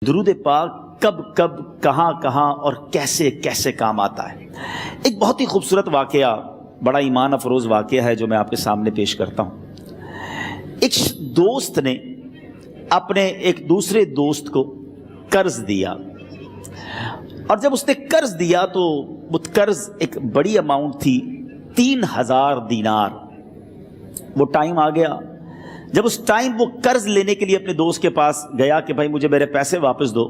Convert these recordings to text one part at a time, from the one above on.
درود پاک کب کب کہاں کہاں اور کیسے کیسے کام آتا ہے۔ ایک بہت ہی خوبصورت واقعہ، بڑا ایمان افروز واقعہ ہے جو میں آپ کے سامنے پیش کرتا ہوں۔ ایک دوست نے اپنے ایک دوسرے دوست کو قرض دیا، اور جب اس نے قرض دیا تو وہ قرض ایک بڑی اماؤنٹ تھی، 3000 دینار۔ وہ ٹائم آ گیا جب اس ٹائم وہ قرض لینے کے لیے اپنے دوست کے پاس گیا کہ بھائی مجھے میرے پیسے واپس دو،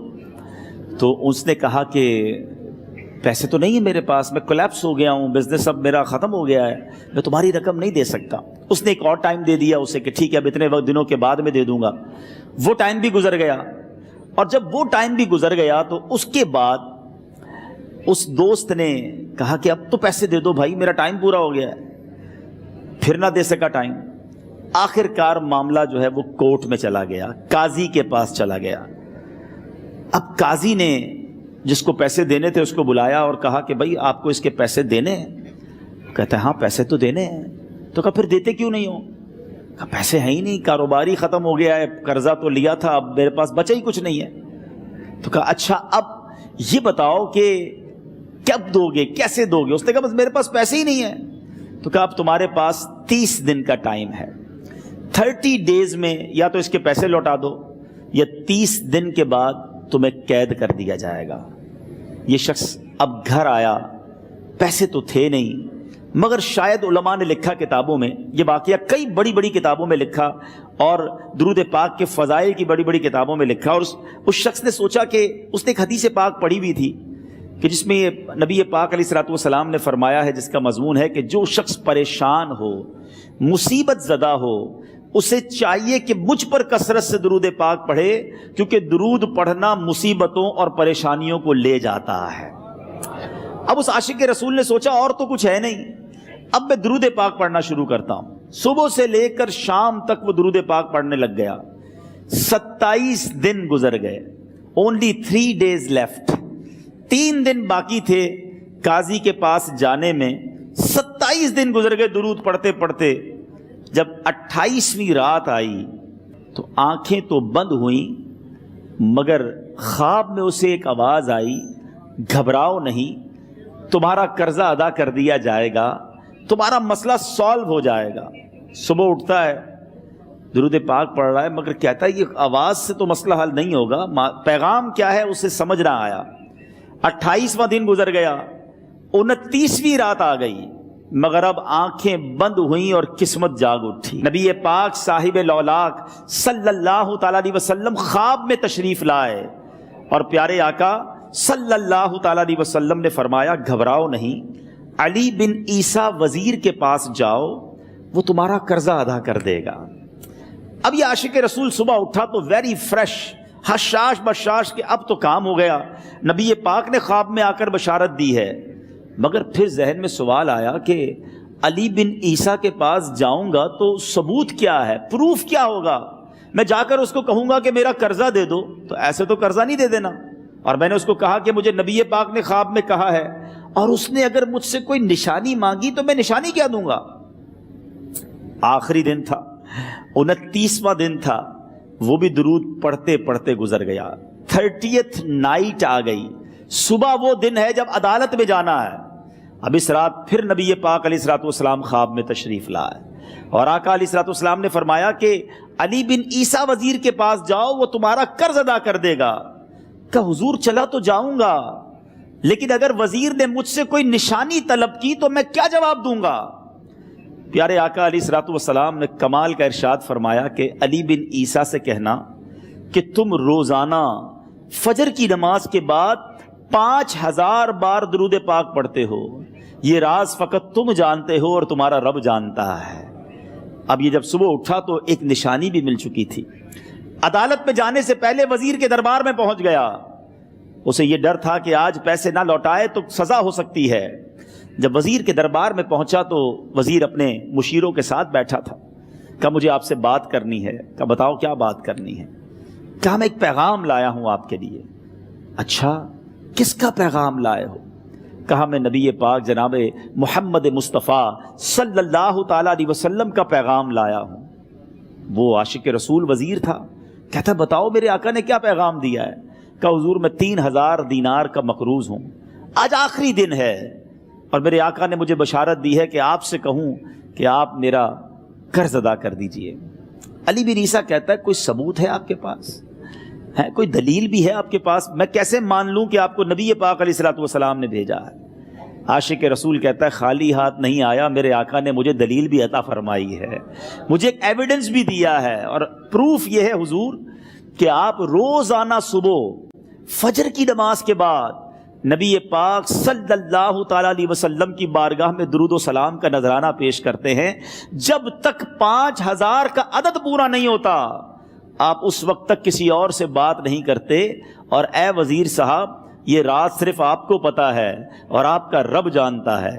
تو اس نے کہا کہ پیسے تو نہیں ہیں میرے پاس، میں کولیپس ہو گیا ہوں، بزنس اب میرا ختم ہو گیا ہے، میں تمہاری رقم نہیں دے سکتا۔ اس نے ایک اور ٹائم دے دیا اسے کہ ٹھیک ہے اب اتنے وقت دنوں کے بعد میں دے دوں گا۔ وہ ٹائم بھی گزر گیا، اور جب وہ ٹائم بھی گزر گیا تو اس کے بعد اس دوست نے کہا کہ اب تو پیسے دے دو بھائی، میرا ٹائم پورا ہو گیا ہے۔ پھر نہ دے سکا ٹائم۔ آخر کار معاملہ جو ہے وہ کورٹ میں چلا گیا، قاضی کے پاس چلا گیا۔ اب قاضی نے جس کو پیسے دینے تھے اس کو بلایا اور کہا کہ بھائی آپ کو اس کے پیسے دینے ہیں؟ کہتا ہے ہاں پیسے تو دینے ہیں۔ تو کہا پھر دیتے کیوں نہیں ہو؟ کہا پیسے ہیں ہی نہیں، کاروباری ختم ہو گیا ہے، قرضہ تو لیا تھا، اب میرے پاس بچا ہی کچھ نہیں ہے۔ تو کہا اچھا اب یہ بتاؤ کہ کب دو گے، کیسے دو گے؟ اس نے کہا بس میرے پاس پیسے ہی نہیں ہیں۔ تو کہا اب تمہارے پاس 30 دن کا ٹائم ہے، 30 ڈیز میں یا تو اس کے پیسے لوٹا دو یا 30 دن کے بعد تمہیں قید کر دیا جائے گا۔ یہ شخص اب گھر آیا، پیسے تو تھے نہیں، مگر شاید علماء نے لکھا کتابوں میں، یہ واقعہ کئی بڑی بڑی کتابوں میں لکھا اور درود پاک کے فضائل کی بڑی بڑی کتابوں میں لکھا، اور اس شخص نے سوچا کہ اس نے ایک حدیث پاک پڑھی ہوئی تھی کہ جس میں یہ نبی پاک علیہ الصلوۃ والسلام نے فرمایا ہے، جس کا مضمون ہے کہ جو شخص پریشان ہو، مصیبت زدہ ہو، اسے چاہیے کہ مجھ پر کثرت سے درود پاک پڑھے، کیونکہ درود پڑھنا مصیبتوں اور پریشانیوں کو لے جاتا ہے۔ اب اس عاشق رسول نے سوچا اور تو کچھ ہے نہیں، اب میں درود پاک پڑھنا شروع کرتا ہوں۔ صبح سے لے کر شام تک وہ درود پاک پڑھنے لگ گیا۔ 27 دن گزر گئے، only 3 days left، 3 دن باقی تھے قاضی کے پاس جانے میں۔ 27 دن گزر گئے درود پڑھتے پڑھتے۔ جب 28ویں رات آئی تو آنکھیں تو بند ہوئیں، مگر خواب میں اسے ایک آواز آئی، گھبراؤ نہیں، تمہارا قرضہ ادا کر دیا جائے گا، تمہارا مسئلہ سالو ہو جائے گا۔ صبح اٹھتا ہے، درود پاک پڑھ رہا ہے، مگر کہتا ہے یہ آواز سے تو مسئلہ حل نہیں ہوگا، پیغام کیا ہے اسے سمجھ نہ آیا۔ 28واں دن گزر گیا، 29ویں رات آ گئی، مگر اب آنکھیں بند ہوئیں اور قسمت جاگ اٹھی۔ نبی پاک صاحب لولاک صلی اللہ تعالیٰ علیہ وسلم خواب میں تشریف لائے، اور پیارے آقا صلی اللہ تعالیٰ علیہ وسلم نے فرمایا گھبراؤ نہیں، علی بن عیسیٰ وزیر کے پاس جاؤ، وہ تمہارا قرضہ ادا کر دے گا۔ اب یہ عاشق رسول صبح اٹھا تو ویری فریش، حشاش بشاش کہ اب تو کام ہو گیا، نبی پاک نے خواب میں آ کر بشارت دی ہے۔ مگر پھر ذہن میں سوال آیا کہ علی بن عیسیٰ کے پاس جاؤں گا تو ثبوت کیا ہے، پروف کیا ہوگا؟ میں جا کر اس کو کہوں گا کہ میرا قرضہ دے دو، تو ایسے تو قرضہ نہیں دے دینا، اور میں نے اس کو کہا کہ مجھے نبی پاک نے خواب میں کہا ہے، اور اس نے اگر مجھ سے کوئی نشانی مانگی تو میں نشانی کیا دوں گا؟ آخری دن تھا، 29واں دن تھا، وہ بھی درود پڑھتے پڑھتے گزر گیا۔ 30th نائٹ آ گئی، صبح وہ دن ہے جب عدالت میں جانا ہے۔ اب اس رات پھر نبی پاک علیہ الصلوۃ والسلام خواب میں تشریف لائے، اور آقا علیہ الصلوۃ والسلام نے فرمایا کہ علی بن عیسیٰ وزیر کے پاس جاؤ، وہ تمہارا قرض ادا کر دے گا۔ کہ حضور چلا تو جاؤں گا، لیکن اگر وزیر نے مجھ سے کوئی نشانی طلب کی تو میں کیا جواب دوں گا؟ پیارے آقا علیہ الصلوۃ والسلام نے کمال کا ارشاد فرمایا کہ علی بن عیسیٰ سے کہنا کہ تم روزانہ فجر کی نماز کے بعد 5000 بار درود پاک پڑھتے ہو، یہ راز فقط تم جانتے ہو اور تمہارا رب جانتا ہے۔ اب یہ جب صبح اٹھا تو ایک نشانی بھی مل چکی تھی۔ عدالت میں جانے سے پہلے وزیر کے دربار میں پہنچ گیا، اسے یہ ڈر تھا کہ آج پیسے نہ لوٹائے تو سزا ہو سکتی ہے۔ جب وزیر کے دربار میں پہنچا تو وزیر اپنے مشیروں کے ساتھ بیٹھا تھا۔ کہا مجھے آپ سے بات کرنی ہے۔ کہا بتاؤ کیا بات کرنی ہے؟ کہا میں ایک پیغام لایا ہوں آپ کے لیے۔ اچھا کس کا پیغام لائے ہو؟ کہا میں نبی پاک جناب محمد مصطفیٰ صلی اللہ تعالیٰ علیہ وسلم کا پیغام لایا ہوں۔ وہ عاشق رسول وزیر تھا، کہتا بتاؤ میرے آقا نے کیا پیغام دیا ہے؟ کہ حضور میں 3000 دینار کا مقروض ہوں، آج آخری دن ہے اور میرے آقا نے مجھے بشارت دی ہے کہ آپ سے کہوں کہ آپ میرا قرض ادا کر دیجئے۔ علی بن عیسیٰ کہتا ہے کوئی ثبوت ہے آپ کے پاس؟ ہے کوئی دلیل بھی ہے آپ کے پاس؟ میں کیسے مان لوں کہ آپ کو نبی پاک علیہ الصلوۃ والسلام نے بھیجا ہے؟ عاشق رسول کہتا ہے خالی ہاتھ نہیں آیا، میرے آقا نے مجھے دلیل بھی عطا فرمائی ہے، مجھے ایک ایویڈنس بھی دیا ہے، اور پروف یہ ہے حضور کہ آپ روزانہ صبح فجر کی نماز کے بعد نبی پاک صلی اللہ تعالیٰ علیہ وسلم کی بارگاہ میں درود و سلام کا نذرانہ پیش کرتے ہیں۔ جب تک 5000 کا عدد پورا نہیں ہوتا آپ اس وقت تک کسی اور سے بات نہیں کرتے، اور اے وزیر صاحب یہ رات صرف آپ کو پتا ہے اور آپ کا رب جانتا ہے۔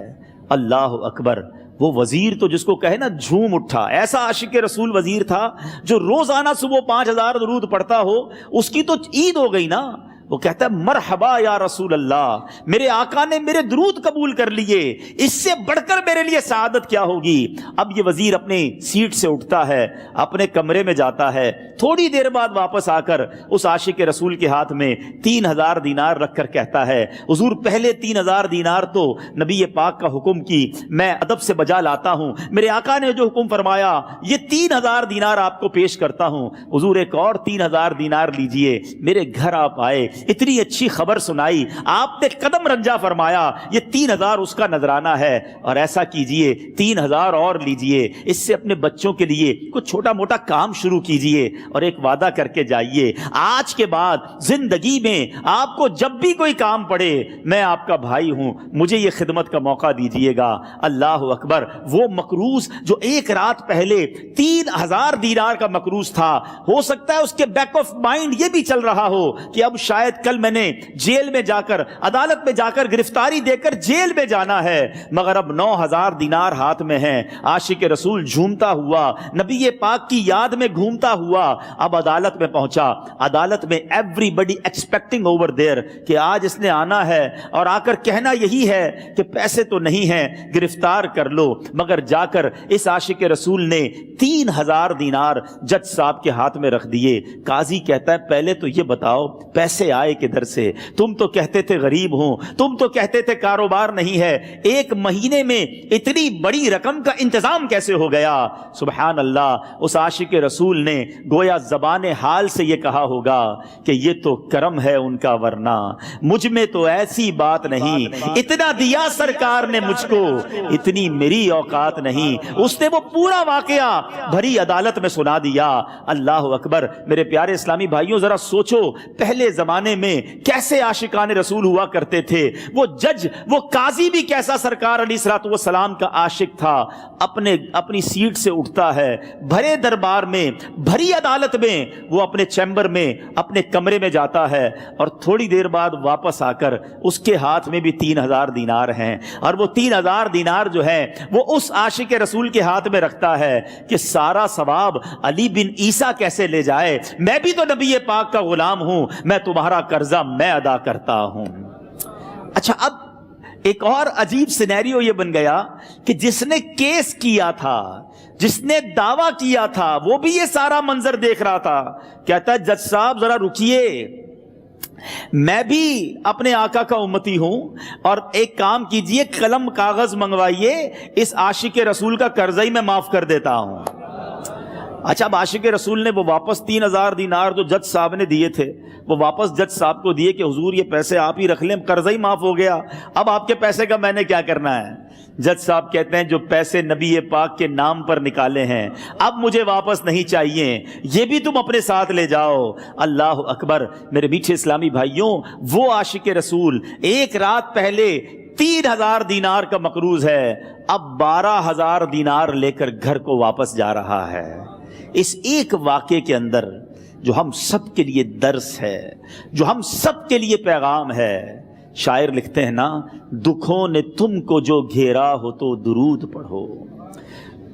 اللہ اکبر! وہ وزیر تو جس کو کہے نا جھوم اٹھا، ایسا عاشق رسول وزیر تھا جو روزانہ صبح 5000 درود پڑھتا ہو، اس کی تو عید ہو گئی نا۔ وہ کہتا ہے مرحبا یا رسول اللہ، میرے آقا نے میرے درود قبول کر لیے، اس سے بڑھ کر میرے لیے سعادت کیا ہوگی۔ اب یہ وزیر اپنی سیٹ سے اٹھتا ہے، اپنے کمرے میں جاتا ہے، تھوڑی دیر بعد واپس آ کر اس عاشق رسول کے ہاتھ میں 3000 دینار رکھ کر کہتا ہے حضور پہلے 3000 دینار تو نبی پاک کا حکم کی میں ادب سے بجا لاتا ہوں، میرے آقا نے جو حکم فرمایا یہ 3000 دینار آپ کو پیش کرتا ہوں، حضور ایک اور 3000 دینار لیجئے۔ میرے گھر آپ آئے، اتنی اچھی خبر سنائی، آپ نے قدم رنجا فرمایا، یہ 3000 اس کا نذرانہ ہے، اور ایسا کیجئے 3000 اور لیجئے، اس سے اپنے بچوں کے لیے کچھ چھوٹا موٹا کام شروع کیجئے، اور ایک وعدہ کر کے جائیے آج کے بعد زندگی میں آپ کو جب بھی کوئی کام پڑے میں آپ کا بھائی ہوں، مجھے یہ خدمت کا موقع دیجئے گا۔ اللہ اکبر! وہ مقروض جو ایک رات پہلے 3000 دینار کا مقروض تھا، ہو سکتا ہے اس کے بیک آف مائنڈ یہ بھی چل رہا ہو کہ اب شاید کل میں نے جیل میں جا کر، عدالت میں جا کر گرفتاری دے کر جیل میں جانا ہے، مگر اب 9000 دینار ہاتھ میں ہیں۔ عاشق رسول جھومتا ہوا نبی پاک کی یاد میں گھومتا ہوا اب عدالت میں پہنچا۔ عدالت میں everybody expecting over there کہ آج اس نے آنا ہے اور آ کر کہنا یہی ہے کہ پیسے تو نہیں ہیں، گرفتار کر لو، مگر جا کر اس عاشق رسول نے 3000 دینار جج صاحب کے ہاتھ میں رکھ دیے۔ قاضی کہتا ہے پہلے تو یہ بتاؤ پیسے آئے کدھر سے؟ تم تو کہتے تھے غریب ہوں، تم تو کہتے تھے کاروبار نہیں ہے، ایک مہینے میں اتنی بڑی رقم کا انتظام کیسے ہو گیا؟ سبحان اللہ! اس عاشق رسول نے گویا زبان حال سے یہ کہا ہوگا کہ یہ تو کرم ہے ان کا، ورنہ مجھ میں تو ایسی بات نہیں، اتنا دیا سرکار نے مجھ کو، اتنی میری اوقات نہیں۔ اس نے وہ پورا واقعہ بھری عدالت میں سنا دیا۔ اللہ اکبر! میرے پیارے اسلامی بھائیوں ذرا سوچو پہلے زمانے میں کیسے عاشقان رسول ہوا کرتے تھے، وہ جج، وہ قاضی بھی کیسا سرکار علیہ الصلوۃ والسلام کا عاشق تھا۔ اپنی سیٹ سے اٹھتا ہے، بھرے دربار میں، بھری عدالت میں، وہ اپنے چیمبر میں، اپنے کمرے میں جاتا ہے، اور تھوڑی دیر بعد واپس آ کر اس کے ہاتھ میں بھی 3000 دینار ہیں، اور وہ 3000 دینار جو ہے وہ اس عاشق رسول کے ہاتھ میں رکھتا ہے کہ سارا ثواب علی بن عیسیٰ کیسے لے جائے، میں بھی تو نبی پاک کا غلام ہوں، میں تمہارا قرضہ میں ادا کرتا ہوں۔ اچھا، اب ایک اور عجیب سینیریو یہ بن گیا کہ جس نے کیس کیا تھا، جس نے دعویٰ کیا تھا، وہ بھی یہ سارا منظر دیکھ رہا تھا۔ کہتا ہے جج صاحب ذرا رکیے، میں بھی اپنے آقا کا امتی ہوں، اور ایک کام کیجئے، قلم کاغذ منگوائیے، اس عاشق رسول کا قرضہ ہی میں معاف کر دیتا ہوں۔ اچھا، اب عاشق رسول نے وہ واپس 3000 دینار جو جج صاحب نے دیے تھے وہ واپس جج صاحب کو دیے کہ حضور یہ پیسے آپ ہی رکھ لیں، قرضہ ہی معاف ہو گیا، اب آپ کے پیسے کا میں نے کیا کرنا ہے؟ جج صاحب کہتے ہیں جو پیسے نبی پاک کے نام پر نکالے ہیں اب مجھے واپس نہیں چاہیے، یہ بھی تم اپنے ساتھ لے جاؤ۔ اللہ اکبر! میرے میٹھے اسلامی بھائیوں، وہ عاشق رسول ایک رات پہلے 3000 دینار کا مقروض ہے، اب 12000 دینار لے کر گھر کو واپس جا رہا ہے۔ اس ایک واقعے کے اندر جو ہم سب کے لیے درس ہے، جو ہم سب کے لیے پیغام ہے، شاعر لکھتے ہیں نا، دکھوں نے تم کو جو گھیرا ہو تو درود پڑھو،